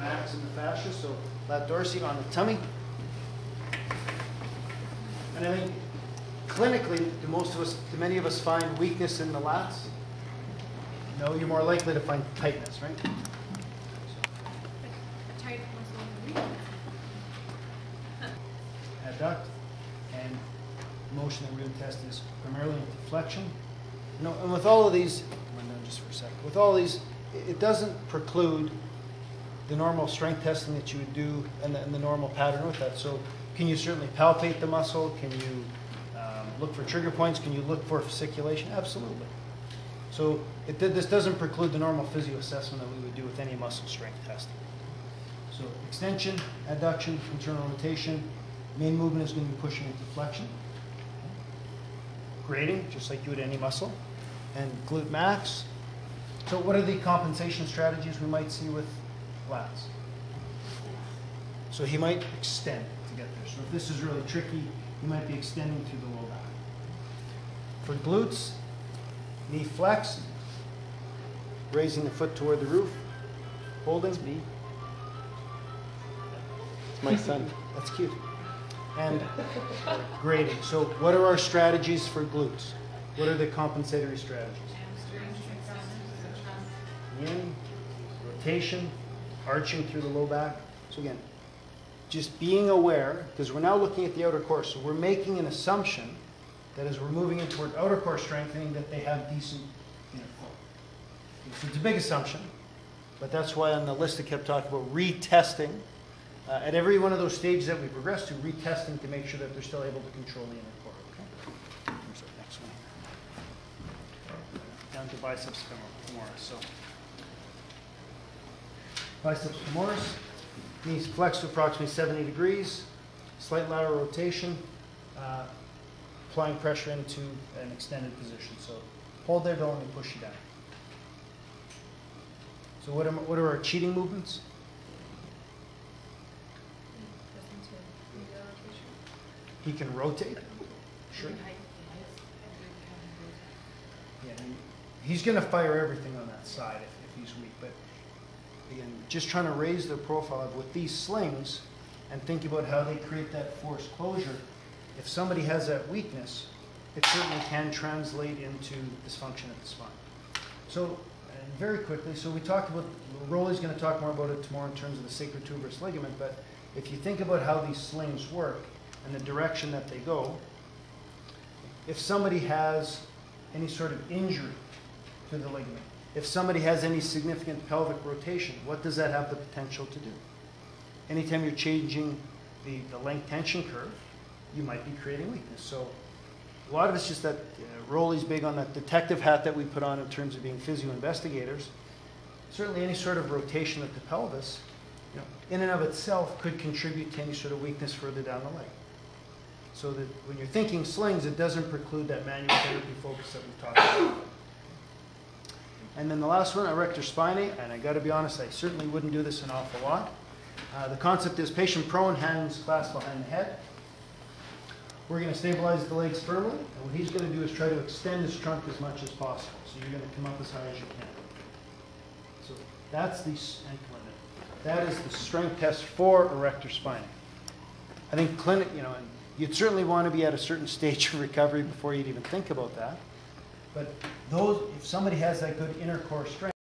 max in the fascia, so lat dorsi on the tummy. And I think clinically, do many of us find weakness in the lats? No, you're more likely to find tightness, right? A tight muscle. Adduct, and motion that we're going to test is primarily into flexion. And with all of these, just for a second, with all these, it doesn't preclude the normal strength testing that you would do and the normal pattern with that. So can you certainly palpate the muscle? Can you look for trigger points? Can you look for fasciculation? Absolutely. So this doesn't preclude the normal physio assessment that we would do with any muscle strength testing. So extension, adduction, internal rotation. Main movement is going to be pushing into flexion. Grading, just like you would any muscle. And glute max. So what are the compensation strategies we might see with lats? So he might extend to get there. So if this is really tricky, you might be extending through the low back. For glutes, knee flex, raising the foot toward the roof, holding. It's me. It's my son. That's cute. And grading. So what are our strategies for glutes? What are the compensatory strategies? In, rotation, arching through the low back. So again, just being aware, because we're now looking at the outer core, so we're making an assumption that as we're moving in toward outer core strengthening, that they have decent inner core. Okay, so it's a big assumption, but that's why on the list I kept talking about retesting. At every one of those stages that we progress to, retesting to make sure that they're still able to control the inner core. Okay? Here's our next one here. Down to biceps femoris. So, biceps femoris, knees flexed to approximately 70 degrees, slight lateral rotation, applying pressure into an extended position. So hold there, don't let me push you down. So what are our cheating movements? He can rotate. Sure. Yeah, he's going to fire everything on that side if he's weak. But again, just trying to raise the profile of with these slings and think about how they create that forced closure. If somebody has that weakness, it certainly can translate into dysfunction of the spine. So very quickly, so we talked about, Rolly's going to talk more about it tomorrow in terms of the sacrotuberous ligament, but if you think about how these slings work and the direction that they go, if somebody has any sort of injury to the ligament, if somebody has any significant pelvic rotation, what does that have the potential to do? Anytime you're changing the length tension curve, you might be creating weakness. So a lot of it's just that Rolly's big on that detective hat that we put on in terms of being physio investigators. Certainly any sort of rotation of the pelvis, in and of itself could contribute to any sort of weakness further down the leg. So that when you're thinking slings, it doesn't preclude that manual therapy focus that we've talked about. And then the last one, erector spinae, and I got to be honest, I certainly wouldn't do this an awful lot. The concept is patient prone, hands clasped behind the head. We're going to stabilize the legs firmly, and what he's going to do is try to extend his trunk as much as possible. So you're going to come up as high as you can. So that's the ankle limit. That is the strength test for erector spinae. I think clinic, and you'd certainly want to be at a certain stage of recovery before you'd even think about that. But if somebody has that good inner core strength,